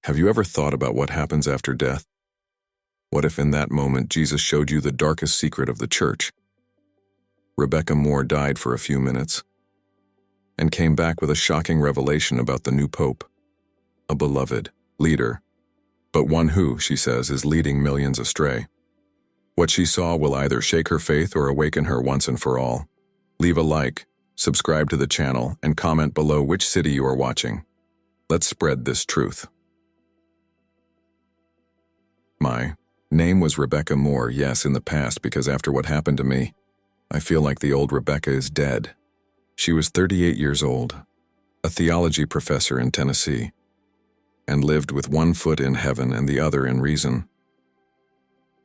Have you ever thought about what happens after death? What if in that moment Jesus showed you the darkest secret of the church? Rebecca Moore died for a few minutes and came back with a shocking revelation about the new pope, a beloved leader, but one who, she says, is leading millions astray. What she saw will either shake her faith or awaken her once and for all. Leave a like, subscribe to the channel, and comment below which city you are watching. Let's spread this truth. My name was Rebecca Moore, yes, in the past, because after what happened to me, I feel like the old Rebecca is dead. She was 38 years old, a theology professor in Tennessee, and lived with one foot in heaven and the other in reason.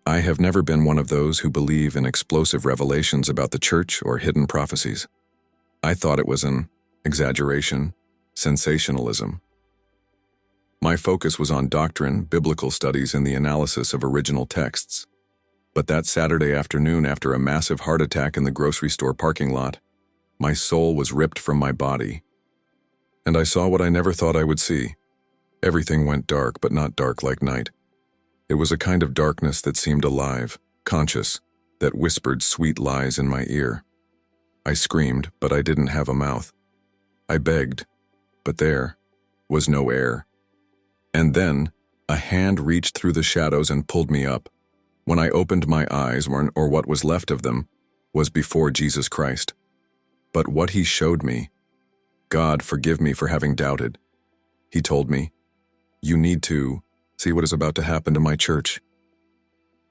I have never been one of those who believe in explosive revelations about the church or hidden prophecies. I thought it was an exaggeration, sensationalism. My focus was on doctrine, biblical studies, and the analysis of original texts. But that Saturday afternoon, after a massive heart attack in the grocery store parking lot, my soul was ripped from my body, and I saw what I never thought I would see. Everything went dark, but not dark like night. It was a kind of darkness that seemed alive, conscious, that whispered sweet lies in my ear. I screamed, but I didn't have a mouth. I begged, but there was no air. And then, a hand reached through the shadows and pulled me up. When I opened my eyes, or what was left of them, was before Jesus Christ. But what he showed me, God forgive me for having doubted. He told me, "You need to see what is about to happen to my church."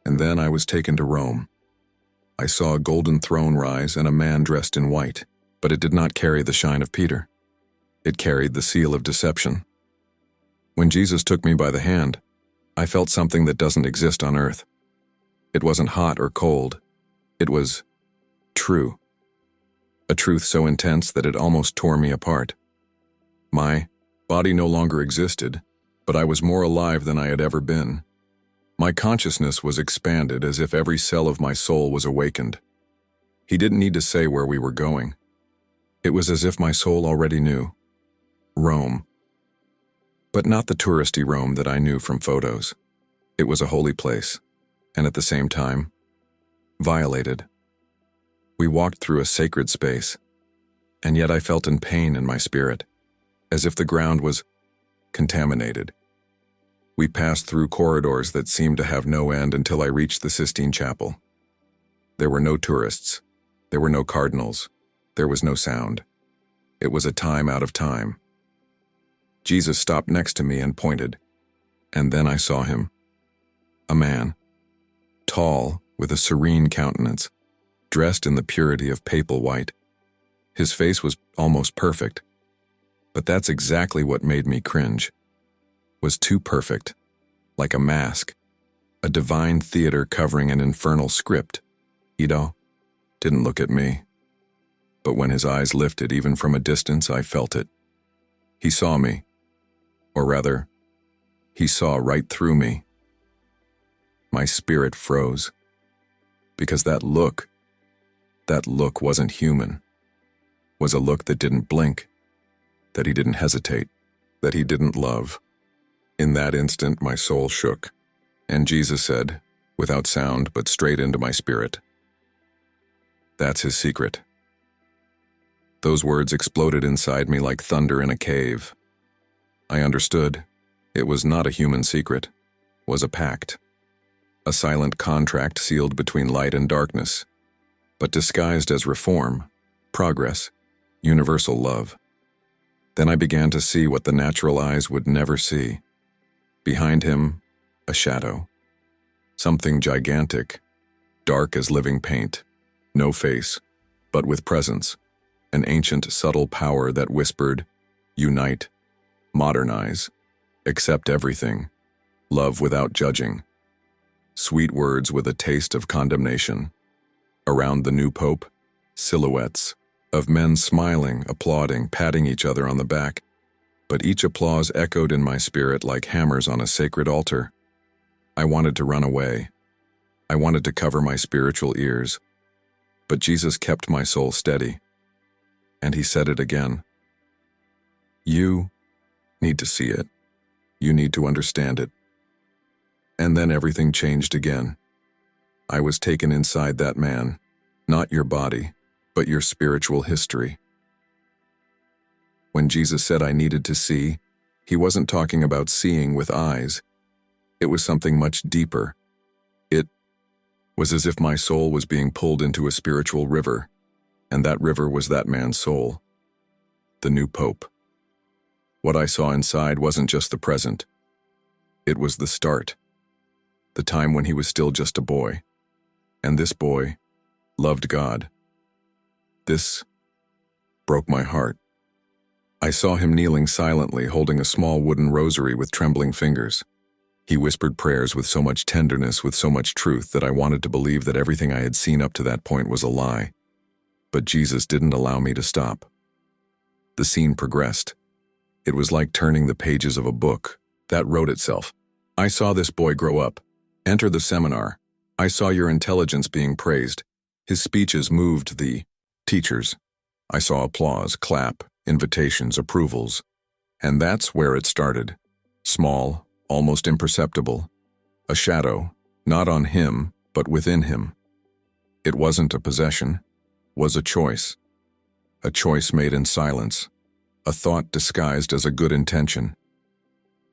And then I was taken to Rome. I saw a golden throne rise and a man dressed in white, but it did not carry the shine of Peter. It carried the seal of deception. When Jesus took me by the hand, I felt something that doesn't exist on earth. It wasn't hot or cold. It was true. A truth so intense that it almost tore me apart. My body no longer existed, but I was more alive than I had ever been. My consciousness was expanded as if every cell of my soul was awakened. He didn't need to say where we were going. It was as if my soul already knew. Rome. But not the touristy Rome that I knew from photos. It was a holy place, and at the same time, violated. We walked through a sacred space, and yet I felt in pain in my spirit, as if the ground was contaminated. We passed through corridors that seemed to have no end until I reached the Sistine Chapel. There were no tourists. There were no cardinals. There was no sound. It was a time out of time. Jesus stopped next to me and pointed, and then I saw him. A man, tall, with a serene countenance, dressed in the purity of papal white. His face was almost perfect, but that's exactly what made me cringe. Was too perfect, like a mask, a divine theater covering an infernal script. Ido didn't look at me, but when his eyes lifted even from a distance, I felt it. He saw me. Or rather, he saw right through me. My spirit froze, because that look wasn't human, was a look that didn't blink, that he didn't hesitate, that he didn't love. In that instant, my soul shook, and Jesus said, without sound but straight into my spirit, "That's his secret." Those words exploded inside me like thunder in a cave. I understood. It was not a human secret, was a pact. A silent contract sealed between light and darkness, but disguised as reform, progress, universal love. Then I began to see what the natural eyes would never see. Behind him, a shadow. Something gigantic, dark as living paint, no face, but with presence, an ancient, subtle power that whispered, "Unite. Modernize, accept everything, love without judging." Sweet words with a taste of condemnation. Around the new pope, silhouettes of men smiling, applauding, patting each other on the back, but each applause echoed in my spirit like hammers on a sacred altar. I wanted to run away. I wanted to cover my spiritual ears, but Jesus kept my soul steady, and he said it again. "You need to see it." You need to understand it. And then everything changed again. I was taken inside that man, not your body, but your spiritual history. When Jesus said I needed to see, he wasn't talking about seeing with eyes. It was something much deeper. It was as if my soul was being pulled into a spiritual river, and that river was that man's soul, the new pope. What I saw inside wasn't just the present. It was the start, the time when he was still just a boy. And this boy loved God. This broke my heart. I saw him kneeling silently, holding a small wooden rosary with trembling fingers. He whispered prayers with so much tenderness, with so much truth, that I wanted to believe that everything I had seen up to that point was a lie. But Jesus didn't allow me to stop. The scene progressed. It was like turning the pages of a book that wrote itself. I saw this boy grow up, enter the seminar. I saw your intelligence being praised. His speeches moved the teachers. I saw applause, clap, invitations, approvals. And that's where it started. Small, almost imperceptible. A shadow, not on him, but within him. It wasn't a possession, was a choice. A choice made in silence. A thought disguised as a good intention.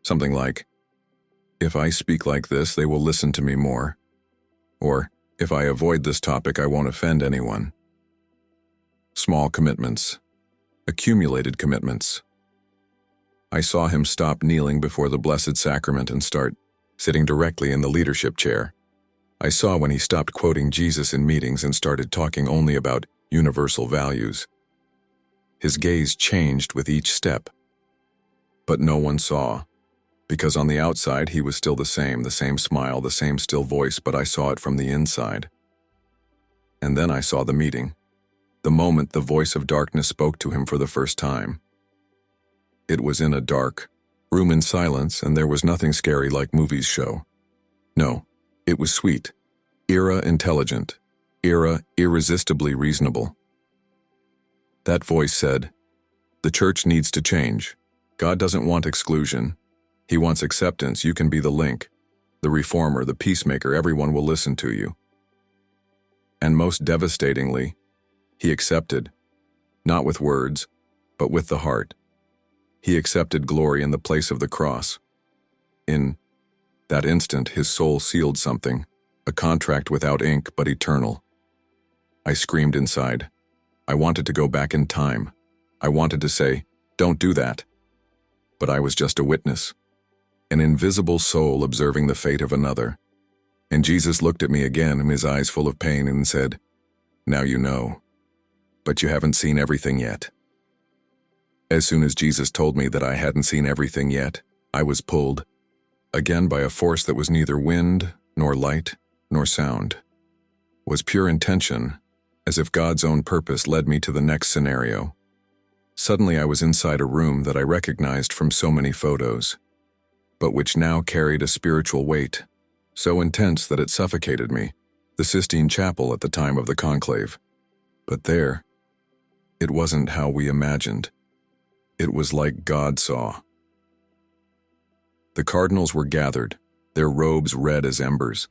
Something like, if I speak like this, they will listen to me more. Or, if I avoid this topic, I won't offend anyone. Small commitments. Accumulated commitments. I saw him stop kneeling before the Blessed Sacrament and start sitting directly in the leadership chair. I saw when he stopped quoting Jesus in meetings and started talking only about universal values. His gaze changed with each step. But no one saw, because on the outside he was still the same smile, the same still voice, but I saw it from the inside. And then I saw the meeting, the moment the voice of darkness spoke to him for the first time. It was in a dark room in silence, and there was nothing scary like movies show. No, it was sweet, intelligent, irresistibly reasonable. That voice said, the church needs to change. God doesn't want exclusion. He wants acceptance. You can be the link, the reformer, the peacemaker. Everyone will listen to you. And most devastatingly, he accepted, not with words, but with the heart. He accepted glory in the place of the cross. In that instant, his soul sealed something, a contract without ink but eternal. I screamed inside. I wanted to go back in time. I wanted to say, don't do that. But I was just a witness, an invisible soul observing the fate of another. And Jesus looked at me again, his eyes full of pain, and said, now you know, but you haven't seen everything yet. As soon as Jesus told me that I hadn't seen everything yet, I was pulled, again by a force that was neither wind, nor light, nor sound. Was pure intention, as if God's own purpose led me to the next scenario. Suddenly I was inside a room that I recognized from so many photos, but which now carried a spiritual weight, so intense that it suffocated me, the Sistine Chapel at the time of the conclave. But there, it wasn't how we imagined. It was like God saw. The cardinals were gathered, their robes red as embers.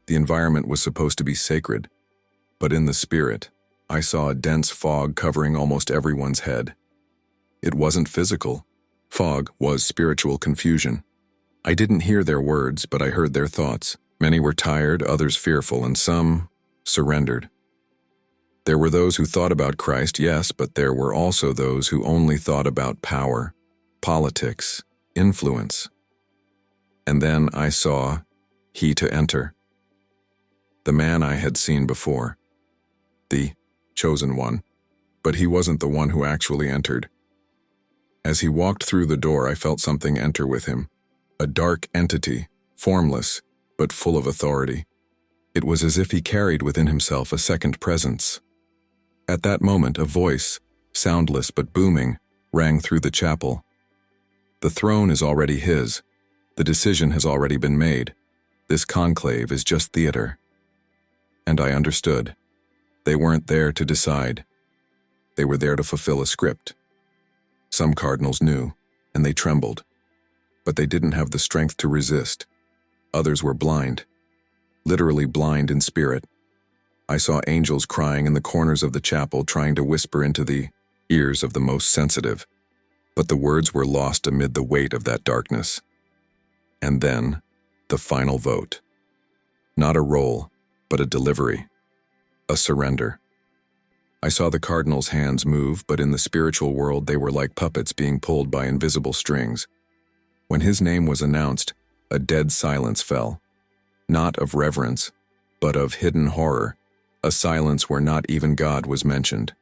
The environment was supposed to be sacred, but in the spirit, I saw a dense fog covering almost everyone's head. It wasn't physical. Fog was spiritual confusion. I didn't hear their words, but I heard their thoughts. Many were tired, others fearful, and some surrendered. There were those who thought about Christ, yes, but there were also those who only thought about power, politics, influence. And then I saw he to enter. The man I had seen before. The chosen one. But he wasn't the one who actually entered. As he walked through the door, I felt something enter with him. A dark entity, formless, but full of authority. It was as if he carried within himself a second presence. At that moment, a voice, soundless but booming, rang through the chapel. The throne is already his. The decision has already been made. This conclave is just theater. And I understood. They weren't there to decide. They were there to fulfill a script. Some cardinals knew, and they trembled. but they didn't have the strength to resist. Others were blind, literally blind in spirit. I saw angels crying in the corners of the chapel, trying to whisper into the ears of the most sensitive, but the words were lost amid the weight of that darkness. And then, the final vote. Not a roll, but a delivery. A surrender. I saw the cardinal's hands move, but in the spiritual world they were like puppets being pulled by invisible strings. When his name was announced, a dead silence fell. Not of reverence, but of hidden horror. A silence where not even God was mentioned.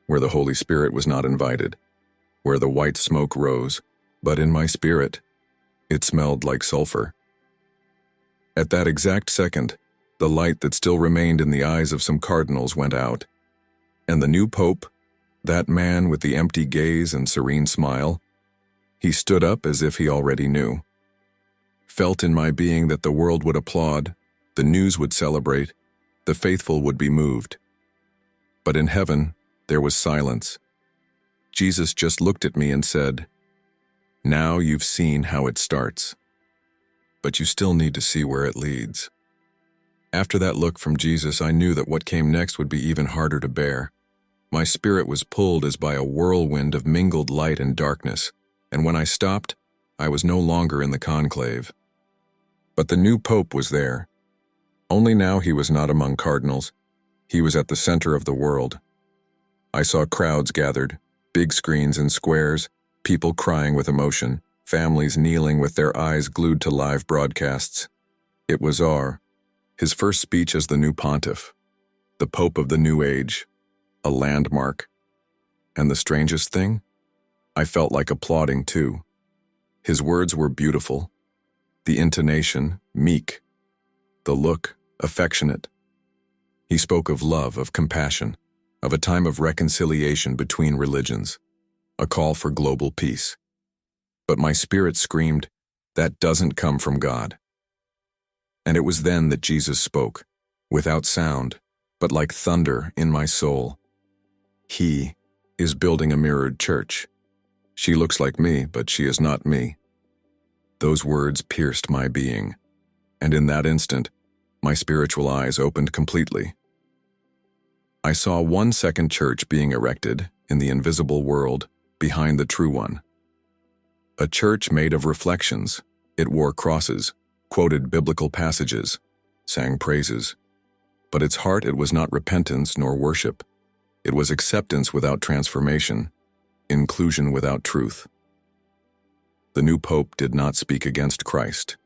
Where the Holy Spirit was not invited. Where the white smoke rose, but in my spirit, it smelled like sulfur. At that exact second, the light that still remained in the eyes of some cardinals went out, and the new pope, that man with the empty gaze and serene smile, he stood up as if he already knew. Felt in my being that the world would applaud, the news would celebrate, the faithful would be moved. But in heaven, there was silence. Jesus just looked at me and said, "Now you've seen how it starts, but you still need to see where it leads." After that look from Jesus, I knew that what came next would be even harder to bear. My spirit was pulled as by a whirlwind of mingled light and darkness, and when I stopped, I was no longer in the conclave. But the new pope was there. Only now he was not among cardinals. He was at the center of the world. I saw crowds gathered, big screens and squares, people crying with emotion, families kneeling with their eyes glued to live broadcasts. It was his first speech as the new pontiff, the pope of the new age, a landmark. And the strangest thing? I felt like applauding too. His words were beautiful, the intonation meek, the look affectionate. He spoke of love, of compassion, of a time of reconciliation between religions, a call for global peace. But my spirit screamed, that doesn't come from God. And it was then that Jesus spoke, without sound, but like thunder in my soul. He is building a mirrored church. She looks like me, but she is not me. Those words pierced my being, and in that instant, my spiritual eyes opened completely. I saw one second church being erected in the invisible world behind the true one. A church made of reflections. It wore crosses, quoted biblical passages, sang praises. But its heart, it was not repentance nor worship. It was acceptance without transformation, inclusion without truth. The new pope did not speak against Christ.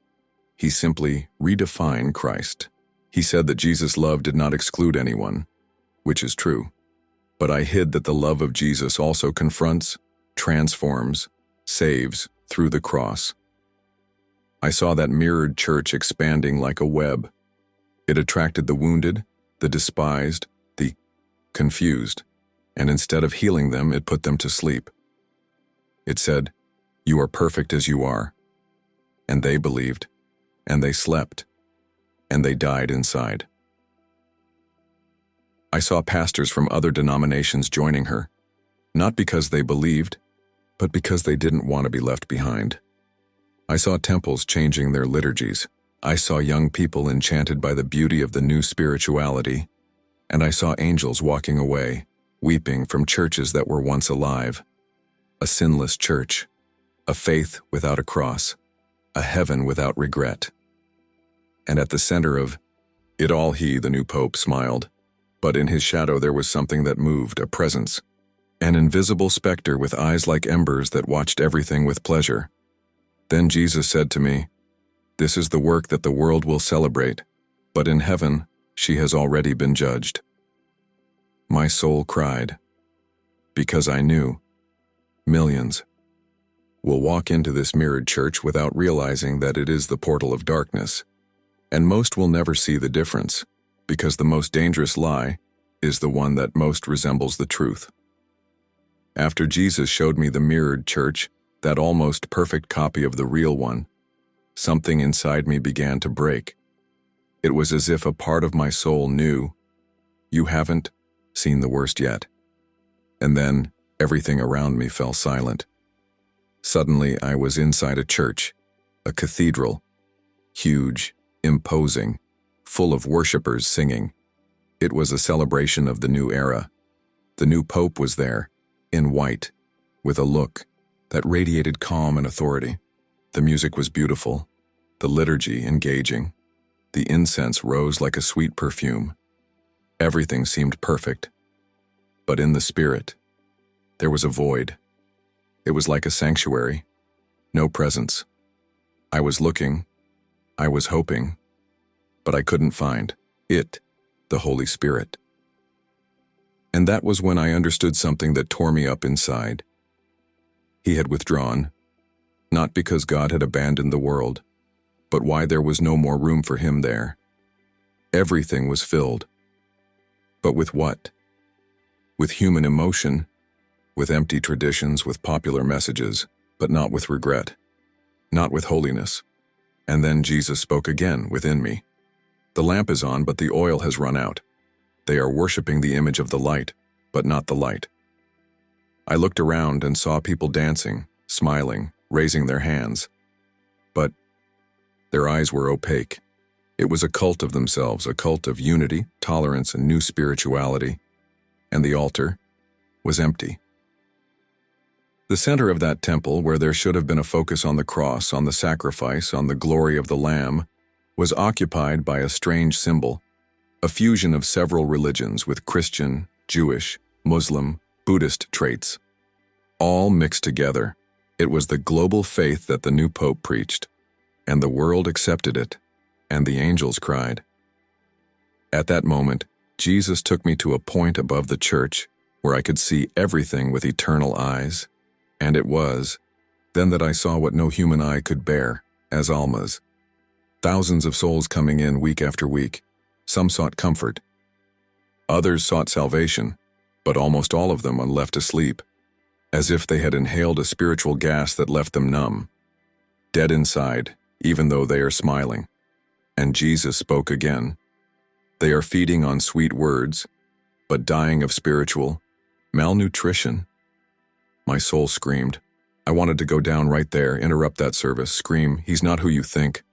He simply redefined Christ. He said that Jesus' love did not exclude anyone, which is true. But I hid that the love of Jesus also confronts, transforms, saves through the cross. I saw that mirrored church expanding like a web. It attracted the wounded, the despised, the confused, and instead of healing them, it put them to sleep. It said, "You are perfect as you are." And they believed, and they slept, and they died inside. I saw pastors from other denominations joining her, not because they believed, but because they didn't want to be left behind. I saw temples changing their liturgies. I saw young people enchanted by the beauty of the new spirituality, and I saw angels walking away, weeping from churches that were once alive. A sinless church, a faith without a cross, a heaven without regret. And at the center of it all, he, the new pope, smiled. But in his shadow there was something that moved, a presence, an invisible specter with eyes like embers that watched everything with pleasure. Then Jesus said to me, "This is the work that the world will celebrate, but in heaven she has already been judged." My soul cried, because I knew millions will walk into this mirrored church without realizing that it is the portal of darkness, and most will never see the difference, because the most dangerous lie is the one that most resembles the truth. After Jesus showed me the mirrored church, that almost perfect copy of the real one, something inside me began to break. It was as if a part of my soul knew, "You haven't seen the worst yet." And then everything around me fell silent. Suddenly, I was inside a church, a cathedral, huge, imposing, full of worshippers singing. It was a celebration of the new era. The new pope was there, in white, with a look that radiated calm and authority. The music was beautiful, the liturgy engaging. The incense rose like a sweet perfume. Everything seemed perfect. But in the spirit, there was a void. It was like a sanctuary, no presence. I was looking, I was hoping, but I couldn't find it, the Holy Spirit. And that was when I understood something that tore me up inside. He had withdrawn, not because God had abandoned the world, but why there was no more room for him there. Everything was filled. But with what? With human emotion, with empty traditions, with popular messages, but not with regret, not with holiness. And then Jesus spoke again within me. The lamp is on, but the oil has run out. They are worshiping the image of the light, but not the light. I looked around and saw people dancing, smiling, raising their hands. But their eyes were opaque. It was a cult of themselves, a cult of unity, tolerance, and new spirituality. And the altar was empty. The center of that temple, where there should have been a focus on the cross, on the sacrifice, on the glory of the Lamb, was occupied by a strange symbol, a fusion of several religions with Christian, Jewish, Muslim, Buddhist traits. All mixed together, it was the global faith that the new pope preached, and the world accepted it, and the angels cried. At that moment, Jesus took me to a point above the church where I could see everything with eternal eyes, and it was then that I saw what no human eye could bear, as almas. Thousands of souls coming in week after week. Some sought comfort. Others sought salvation, but almost all of them were left asleep, as if they had inhaled a spiritual gas that left them numb, dead inside, even though they are smiling. And Jesus spoke again. They are feeding on sweet words, but dying of spiritual malnutrition. My soul screamed. I wanted to go down right there, interrupt that service, scream, "He's not who you think."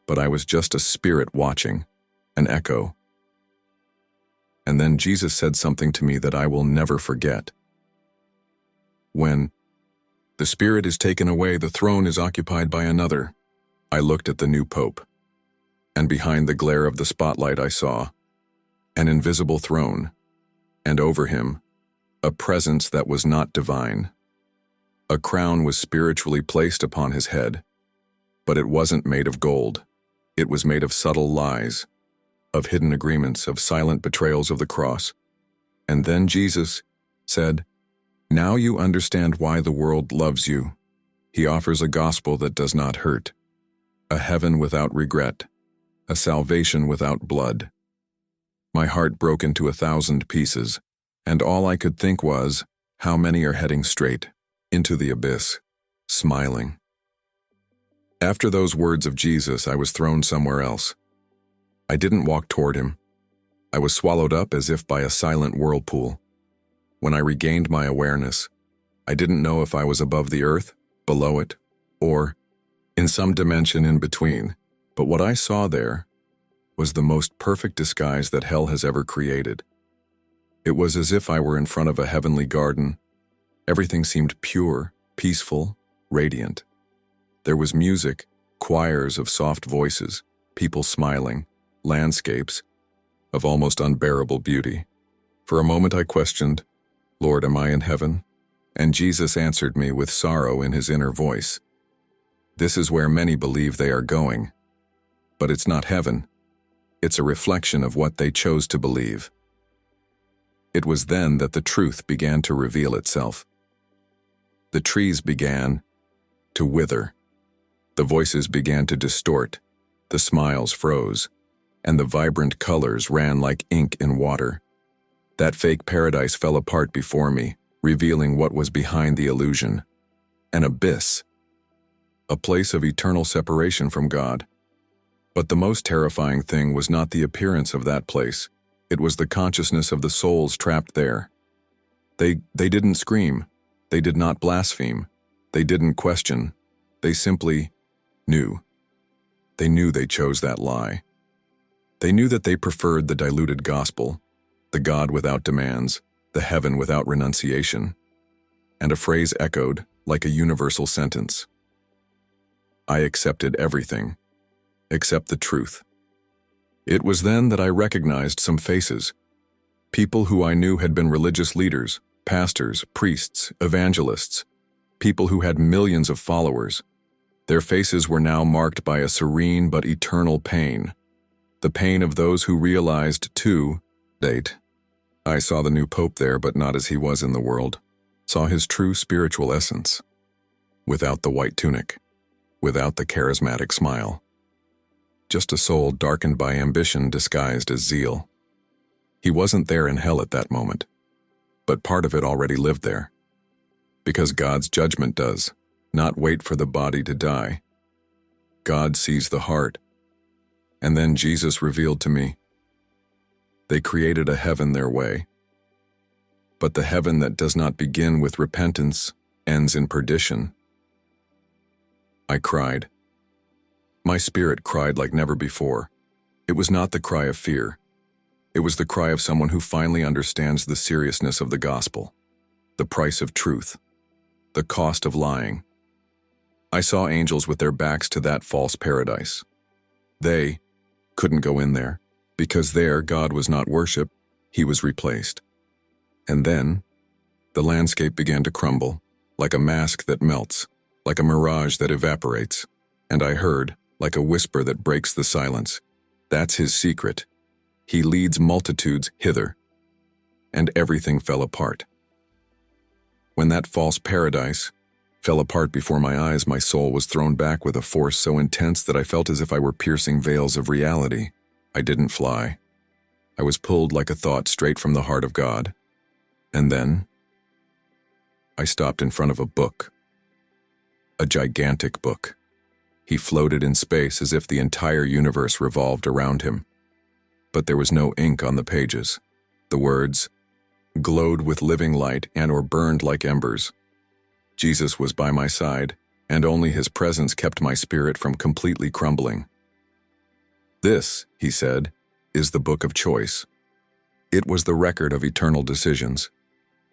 But I was just a spirit watching, an echo. And then Jesus said something to me that I will never forget. When the spirit is taken away, the throne is occupied by another. I looked at the new pope, and behind the glare of the spotlight I saw an invisible throne, and over him, a presence that was not divine. A crown was spiritually placed upon his head, but it wasn't made of gold. It was made of subtle lies, of hidden agreements, of silent betrayals of the cross. And then Jesus said, "Now you understand why the world loves you. He offers a gospel that does not hurt, a heaven without regret, a salvation without blood." My heart broke into 1,000 pieces, and all I could think was, how many are heading straight into the abyss, smiling. After those words of Jesus, I was thrown somewhere else. I didn't walk toward him. I was swallowed up as if by a silent whirlpool. When I regained my awareness, I didn't know if I was above the earth, below it, or in some dimension in between. But what I saw there was the most perfect disguise that hell has ever created. It was as if I were in front of a heavenly garden. Everything seemed pure, peaceful, radiant. There was music, choirs of soft voices, people smiling, landscapes of almost unbearable beauty. For a moment I questioned, "Lord, am I in heaven?" And Jesus answered me with sorrow in his inner voice. "This is where many believe they are going. But it's not heaven. It's a reflection of what they chose to believe." It was then that the truth began to reveal itself. The trees began to wither. The voices began to distort. The smiles froze, and the vibrant colors ran like ink in water. That fake paradise fell apart before me, revealing what was behind the illusion. An abyss. A place of eternal separation from God. But the most terrifying thing was not the appearance of that place. It was the consciousness of the souls trapped there. They didn't scream. They did not blaspheme. They didn't question. They simply knew. They knew they chose that lie. They knew that they preferred the diluted gospel, the God without demands, the heaven without renunciation. And a phrase echoed like a universal sentence. I accepted everything, except the truth. It was then that I recognized some faces, people who I knew had been religious leaders, pastors, priests, evangelists, people who had millions of followers. Their faces were now marked by a serene but eternal pain, the pain of those who realized too late. I saw the new pope there, but not as he was in the world, saw his true spiritual essence, without the white tunic, without the charismatic smile. Just a soul darkened by ambition disguised as zeal. He wasn't there in hell at that moment, but part of it already lived there. Because God's judgment does not wait for the body to die. God sees the heart. And then Jesus revealed to me, they created a heaven their way. But the heaven that does not begin with repentance ends in perdition. I cried. My spirit cried like never before. It was not the cry of fear. It was the cry of someone who finally understands the seriousness of the gospel, the price of truth, the cost of lying. I saw angels with their backs to that false paradise. They couldn't go in there, because there God was not worshipped, he was replaced. And then, the landscape began to crumble, like a mask that melts, like a mirage that evaporates, and I heard, like a whisper that breaks the silence, that's his secret. He leads multitudes hither. And everything fell apart. When that false paradise fell apart before my eyes, my soul was thrown back with a force so intense that I felt as if I were piercing veils of reality. I didn't fly. I was pulled like a thought straight from the heart of God. And then, I stopped in front of a book. A gigantic book. He floated in space as if the entire universe revolved around him. But there was no ink on the pages. The words glowed with living light and/or burned like embers. Jesus was by my side, and only his presence kept my spirit from completely crumbling. This, he said, is the book of choice. It was the record of eternal decisions.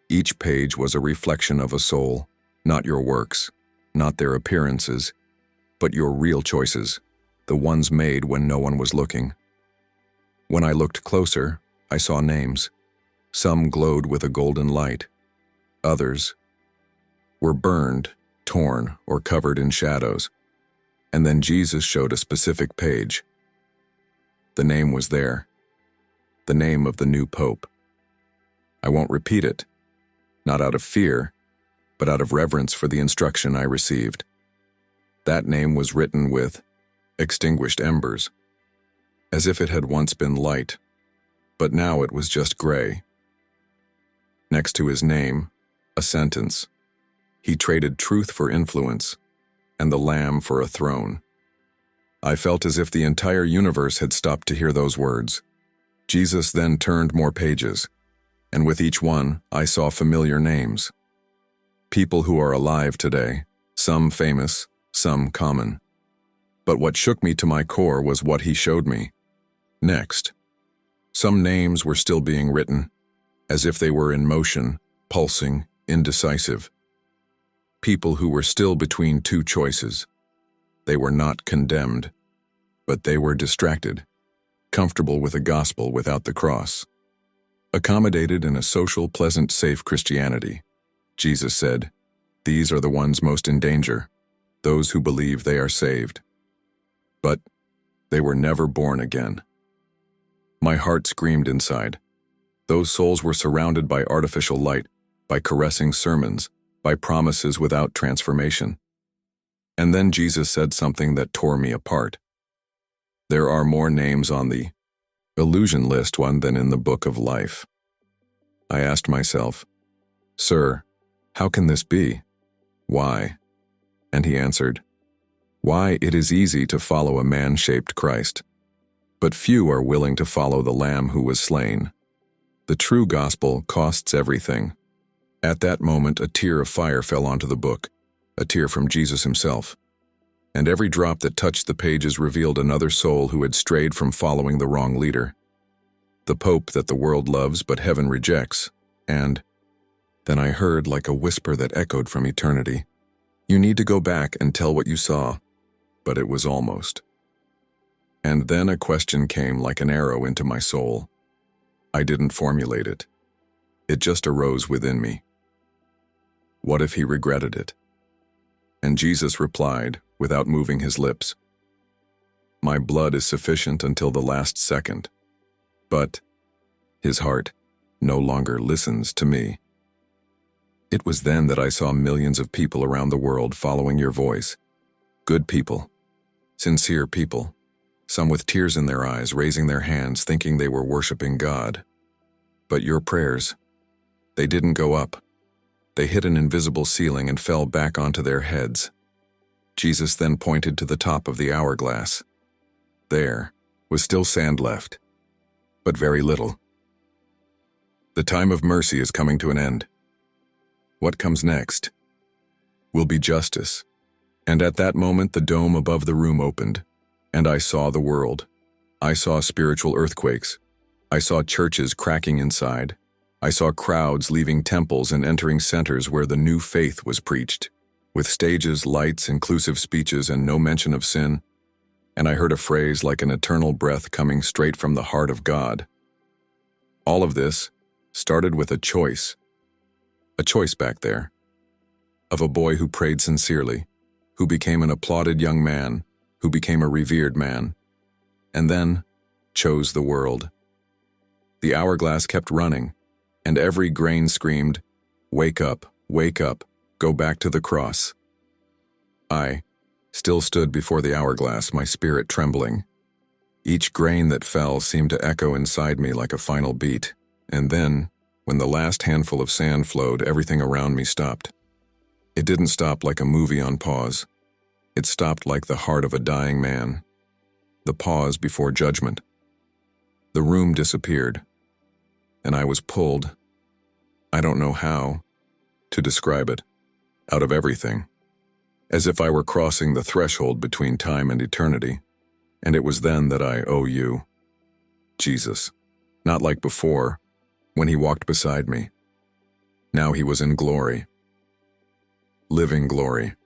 Each page was a reflection of a soul, not your works, not their appearances, but your real choices, the ones made when no one was looking. When I looked closer, I saw names. Some glowed with a golden light. Others were burned, torn, or covered in shadows. And then Jesus showed a specific page. The name was there. The name of the new pope. I won't repeat it, not out of fear, but out of reverence for the instruction I received. That name was written with extinguished embers, as if it had once been light, but now it was just gray. Next to his name, a sentence. He traded truth for influence, and the Lamb for a throne. I felt as if the entire universe had stopped to hear those words. Jesus then turned more pages, and with each one, I saw familiar names. People who are alive today, some famous, some common. But what shook me to my core was what he showed me. Next, some names were still being written, as if they were in motion, pulsing, indecisive. People who were still between two choices. They were not condemned, but they were distracted, comfortable with a gospel without the cross. Accommodated in a social, pleasant, safe Christianity. Jesus said, "These are the ones most in danger, those who believe they are saved." But they were never born again. My heart screamed inside. Those souls were surrounded by artificial light, by caressing sermons, by promises without transformation. And then Jesus said something that tore me apart. There are more names on the illusion list than in the book of life. I asked myself, "Sir, how can this be? Why?" And he answered, "Why, it is easy to follow a man-shaped Christ, but few are willing to follow the Lamb who was slain. The true gospel costs everything." At that moment, a tear of fire fell onto the book, a tear from Jesus himself. And every drop that touched the pages revealed another soul who had strayed from following the wrong leader. The Pope that the world loves but heaven rejects. And then I heard, like a whisper that echoed from eternity, "You need to go back and tell what you saw." But it was almost. And then a question came like an arrow into my soul. I didn't formulate it. It just arose within me. What if he regretted it? And Jesus replied, without moving his lips, "My blood is sufficient until the last second." But his heart no longer listens to me. It was then that I saw millions of people around the world following your voice. Good people, sincere people, some with tears in their eyes, raising their hands, thinking they were worshiping God. But your prayers, they didn't go up. They hit an invisible ceiling and fell back onto their heads. Jesus then pointed to the top of the hourglass. There was still sand left, but very little. The time of mercy is coming to an end. What comes next will be justice. And at that moment, the dome above the room opened, and I saw the world. I saw spiritual earthquakes. I saw churches cracking inside. I saw crowds leaving temples and entering centers where the new faith was preached, with stages, lights, inclusive speeches, and no mention of sin. And I heard a phrase like an eternal breath coming straight from the heart of God. All of this started with a choice back there, of a boy who prayed sincerely, who became an applauded young man, who became a revered man, and then chose the world. The hourglass kept running, and every grain screamed, wake up, go back to the cross." I still stood before the hourglass, my spirit trembling. Each grain that fell seemed to echo inside me like a final beat, and then, when the last handful of sand flowed, everything around me stopped. It didn't stop like a movie on pause. It stopped like the heart of a dying man. The pause before judgment. The room disappeared, and I was pulled, I don't know how to describe it, out of everything, as if I were crossing the threshold between time and eternity. And it was then that I owe you, Jesus, not like before, when he walked beside me. Now he was in glory, living glory.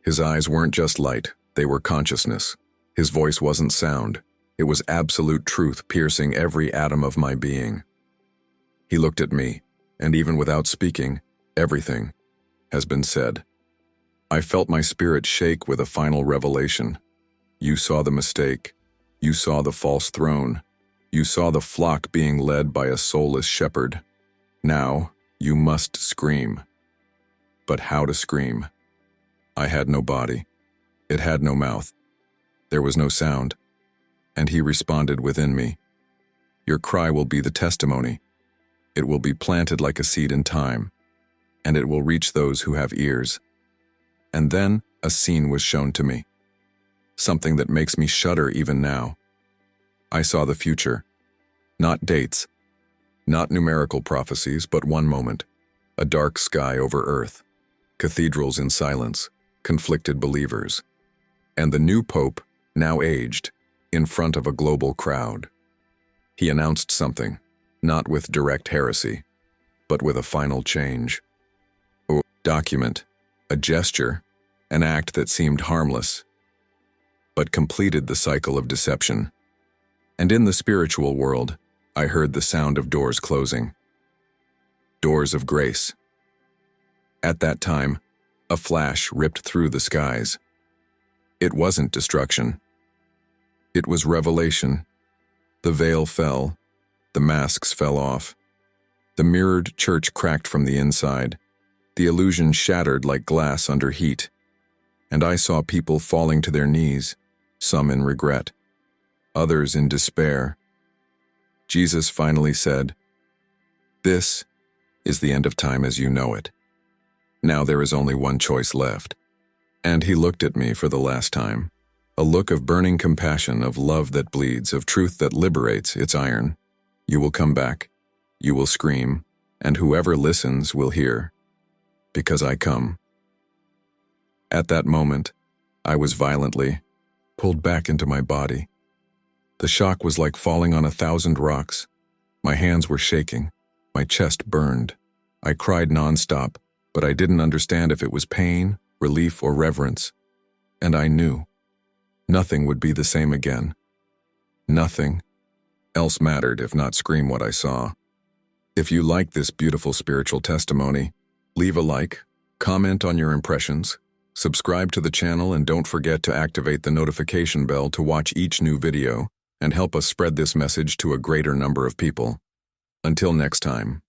His eyes weren't just light, they were consciousness. His voice wasn't sound, it was absolute truth piercing every atom of my being. He looked at me, and even without speaking, everything has been said. I felt my spirit shake with a final revelation. You saw the mistake. You saw the false throne. You saw the flock being led by a soulless shepherd. Now, you must scream. But how to scream? I had no body. It had no mouth. There was no sound. And he responded within me. Your cry will be the testimony. It will be planted like a seed in time, and it will reach those who have ears. And then a scene was shown to me, something that makes me shudder even now. I saw the future, not dates, not numerical prophecies, but one moment, a dark sky over earth, cathedrals in silence, conflicted believers, and the new pope, now aged, in front of a global crowd. He announced something, not with direct heresy, but with a final change. A document, a gesture, an act that seemed harmless, but completed the cycle of deception. And in the spiritual world, I heard the sound of doors closing. Doors of grace. At that time, a flash ripped through the skies. It wasn't destruction. It was revelation. The veil fell. The masks fell off. The mirrored church cracked from the inside. The illusion shattered like glass under heat. And I saw people falling to their knees, some in regret, others in despair. Jesus finally said, "This is the end of time as you know it. Now there is only one choice left." And he looked at me for the last time, a look of burning compassion, of love that bleeds, of truth that liberates its iron. You will come back, you will scream, and whoever listens will hear. Because I come. At that moment, I was violently pulled back into my body. The shock was like falling on 1,000 rocks. My hands were shaking. My chest burned. I cried nonstop, but I didn't understand if it was pain, relief, or reverence. And I knew nothing would be the same again. Nothing else mattered if not scream what I saw. If you like this beautiful spiritual testimony, leave a like, comment on your impressions, subscribe to the channel, and don't forget to activate the notification bell to watch each new video and help us spread this message to a greater number of people. Until next time.